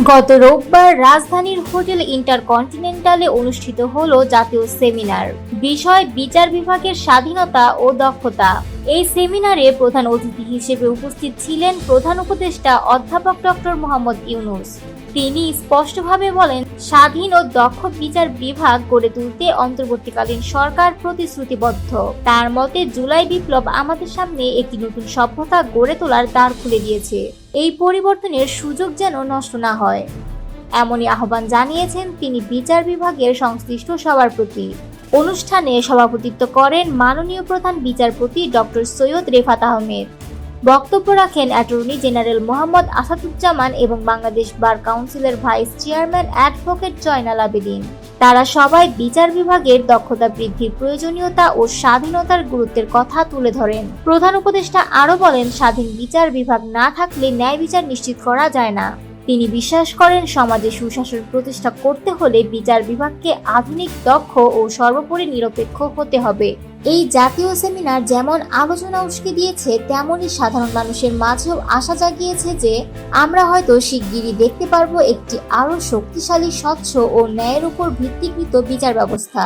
গত রোববার রাজধানীর হোটেল ইন্টারকন্টিনেন্টালে অনুষ্ঠিত হলো জাতীয় সেমিনার, বিষয় বিচার বিভাগের স্বাধীনতা ও দক্ষতা। এই সেমিনারে প্রধান অতিথি হিসেবে উপস্থিত ছিলেন প্রধান উপদেষ্টা অধ্যাপক ডক্টর মোহাম্মদ ইউনূস। তিনি স্পষ্টভাবে বলেন, স্বাধীন ও দক্ষ বিচার বিভাগ গড়ে তুলতে অন্তর্বর্তীকালীন সরকার প্রতিশ্রুতিবদ্ধ। তার মতে, জুলাই বিপ্লব আমাদের সামনে একটি নতুন সভ্যতা গড়ে তোলার দ্বার খুলে দিয়েছে। এই পরিবর্তনের সুযোগ যেন নষ্ট না হয়, এমনই আহ্বান জানিয়েছেন তিনি বিচার বিভাগের সংশ্লিষ্ট সবার প্রতি। অনুষ্ঠানে সভাপতিত্ব করেন মাননীয় প্রধান বিচারপতি ডক্টর সৈয়দ রেফাত আহমেদ। বক্তব্য রাখেন অ্যাটর্নি জেনারেল মোহাম্মদ আসাদুজ্জামান এবং বাংলাদেশ বার কাউন্সিলের vice chairman advocate Joynal Abedin. তারা সবাই বিচার বিভাগের দক্ষতা বৃদ্ধির প্রয়োজনীয়তা ও স্বাধীনতার গুরুত্বের কথা তুলে ধরেন। প্রধান উপদেষ্টা আরও বলেন, স্বাধীন বিচার বিভাগ না থাকলে ন্যায় বিচার নিশ্চিত করা যায় না। তিনি বিশ্বাস করেন, সমাজে সুশাসন প্রতিষ্ঠা করতে হলে বিচার বিভাগকে আধুনিক, দক্ষ ও সর্বোপরি নিরপেক্ষ হতে হবে। এই জাতীয় সেমিনার যেমন আলোচনা উস্কে দিয়েছে, তেমনই সাধারণ মানুষের মাঝেও আশা জাগিয়েছে যে আমরা হয়তো শিগগিরই দেখতে পারবো একটি আরও শক্তিশালী, স্বচ্ছ ও ন্যায়ের উপর ভিত্তিকৃত বিচার ব্যবস্থা।